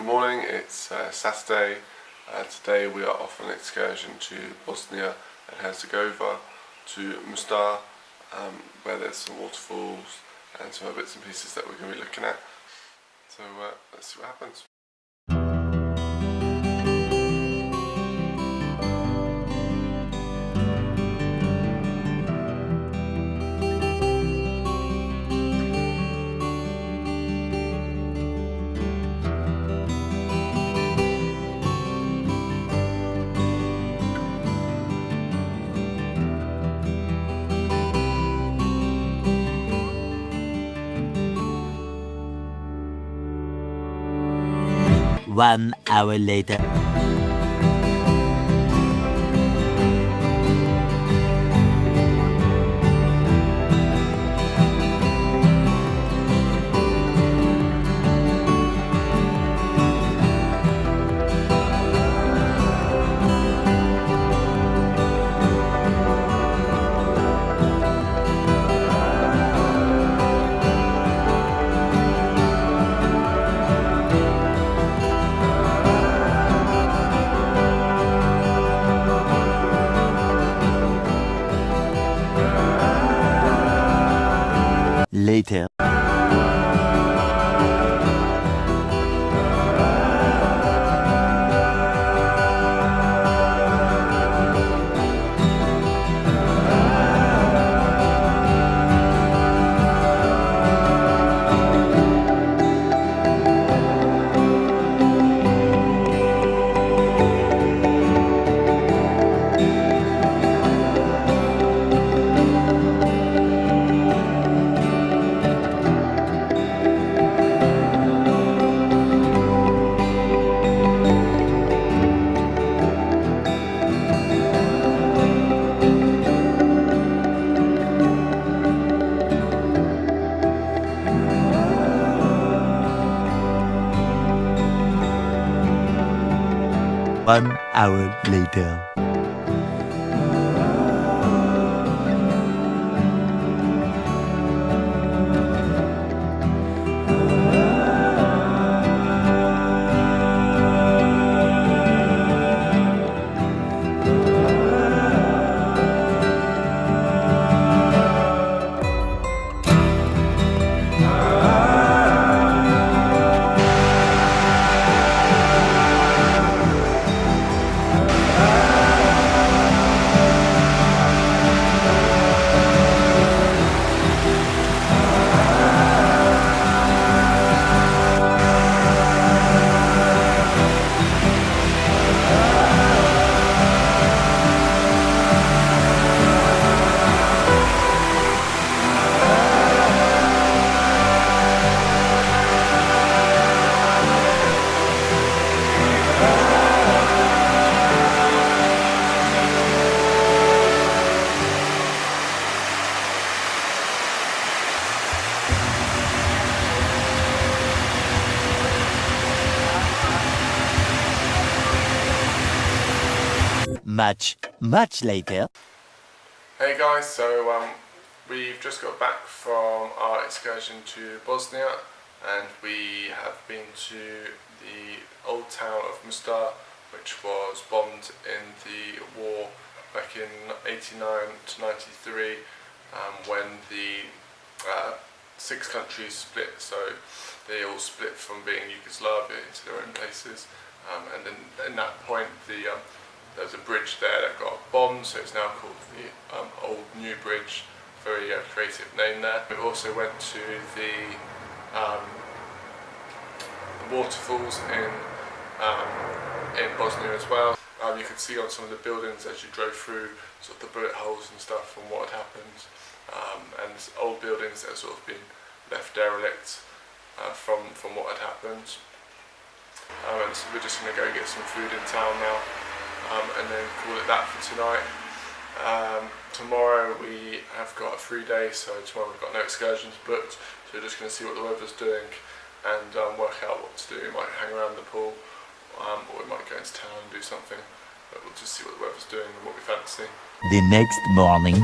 Good morning, it's Saturday. Today we are off on an excursion to Bosnia and Herzegovina, to Mostar, where there's some waterfalls and some other bits and pieces that we're going to be looking at. So let's see what happens. One hour later. Later. One hour later. Much later. Hey guys, so we've just got back from our excursion to Bosnia, and we have been to the old town of Mostar, which was bombed in the war back in 89 to 93, when the 6 countries split. So they all split from being Yugoslavia into their own places, and then in that point there's a bridge there that got bombed, so it's now called the Old New Bridge. Very creative name there. We also went to the waterfalls in Bosnia as well. You could see on some of the buildings as you drove through sort of the bullet holes and stuff from what had happened, and old buildings that had sort of been left derelict from what had happened. And so we're just going to go get some food in town now. And then call it that for tonight. Tomorrow we have got a free day, so tomorrow we've got no excursions booked, so we're just going to see what the weather's doing and work out what to do. We might hang around the pool, or we might go into town and do something, but we'll just see what the weather's doing and what we fancy. The next morning.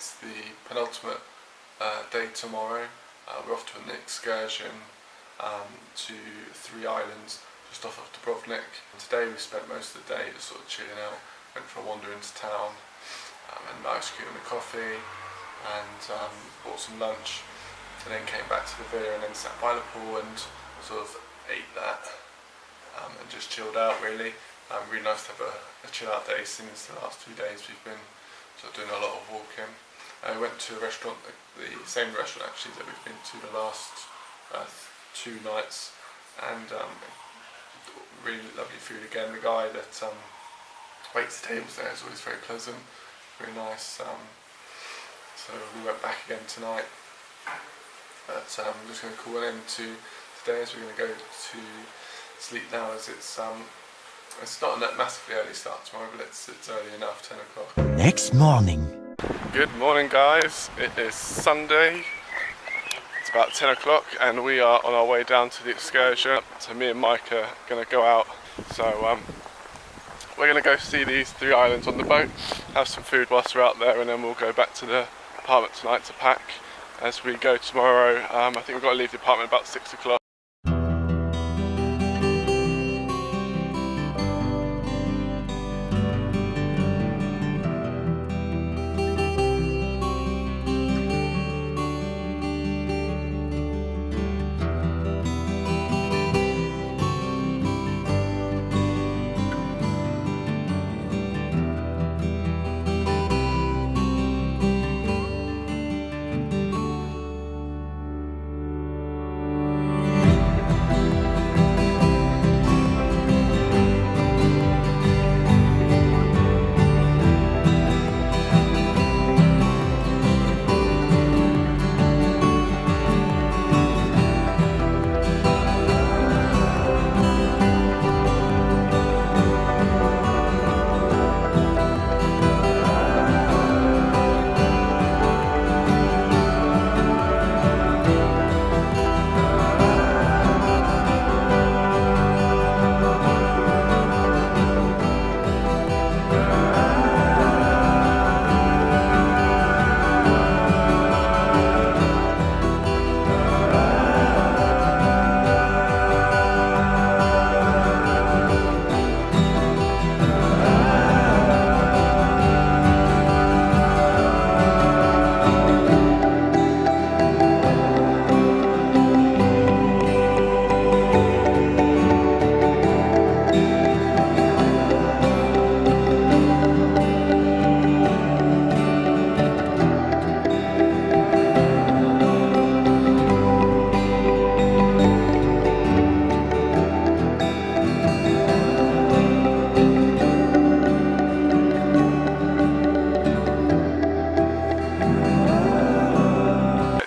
it's the penultimate day tomorrow. We're off to an excursion to 3 islands just off of Dubrovnik. Today we spent most of the day just sort of chilling out, went for a wander into town, had an ice cream and a coffee, and bought some lunch, and then came back to the villa and then sat by the pool and sort of ate that and just chilled out really. Really nice to have a chill out day since the last 2 days we've been sort of doing a lot of walking. I went to a restaurant, the same restaurant actually that we've been to the last 2 nights, and really lovely food again. The guy that waits the tables there is always very pleasant, very nice. So we went back again tonight, but I'm just going to call an end to today as we're going to go to sleep now, as it's not a massively early start tomorrow, but it's early enough, 10 o'clock. Next morning. Good morning guys, it is Sunday, it's about 10 o'clock and we are on our way down to the excursion. So me and Mike are going to go out, so we're going to go see these 3 islands on the boat, have some food whilst we're out there, and then we'll go back to the apartment tonight to pack as we go tomorrow. I think we've got to leave the apartment about 6 o'clock.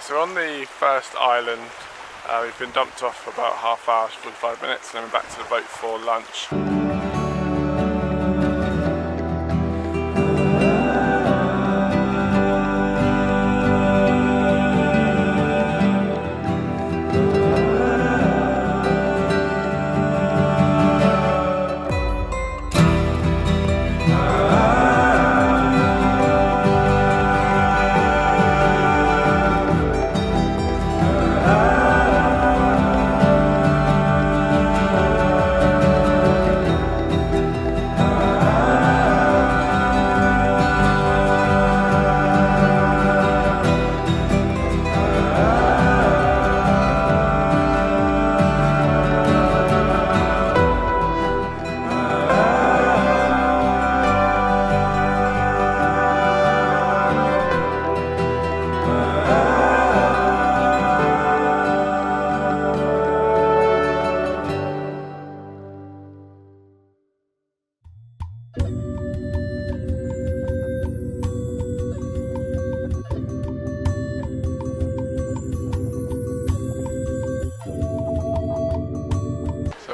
On the first island, we've been dumped off for about half hour, 45 minutes, and then we're back to the boat for lunch.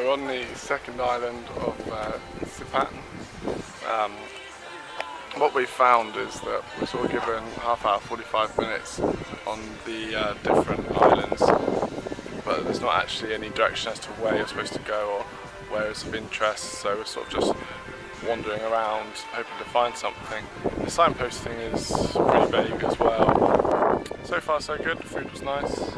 On the second island of Sipan, what we've found is that we're sort of given half hour, 45 minutes on the different islands, but there's not actually any direction as to where you're supposed to go or where it's of interest, so we're sort of just wandering around hoping to find something. The signposting is pretty vague as well. So far so good, the food was nice.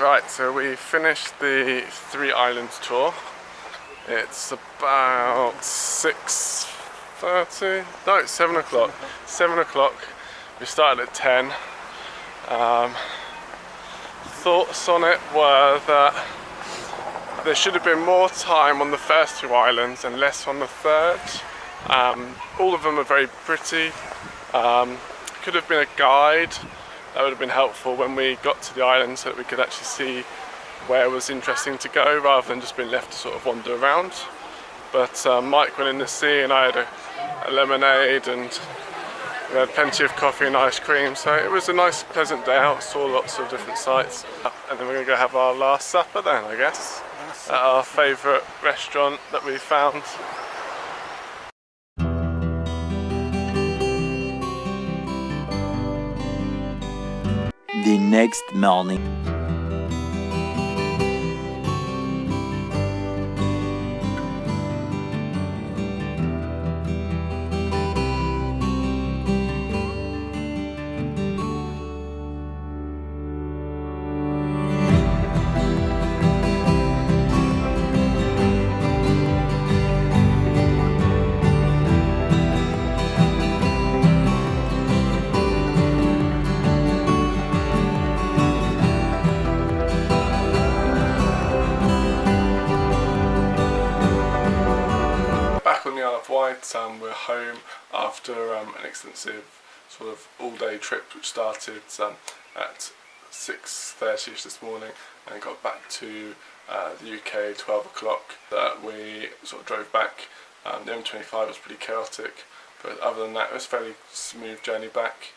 Right, so we finished the 3 islands tour. It's about 6:30, no, it's 7 o'clock. 7 o'clock, we started at 10. Thoughts on it were that there should have been more time on the first 2 islands and less on the third. All of them are very pretty. Could have been a guide. That would have been helpful when we got to the island so that we could actually see where it was interesting to go rather than just being left to sort of wander around. But Mike went in the sea and I had a lemonade and we had plenty of coffee and ice cream, so it was a nice pleasant day out, saw lots of different sights. And then we're going to go have our last supper then, I guess, at our favourite restaurant that we found. The next morning. We're home after an extensive sort of all-day trip which started at 6:30ish this morning and got back to the UK 12 o'clock. That we sort of drove back. The M25 was pretty chaotic, but other than that it was a fairly smooth journey back.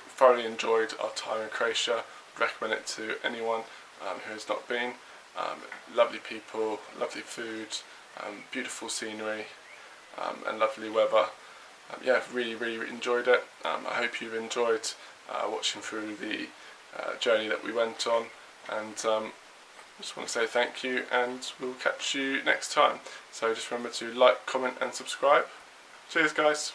Thoroughly enjoyed our time in Croatia. Recommend it to anyone who has not been. Lovely people, lovely food, beautiful scenery, and lovely weather. Yeah, really enjoyed it. I hope you've enjoyed watching through the journey that we went on, and just want to say thank you, and we'll catch you next time. So just remember to like, comment and subscribe. Cheers guys.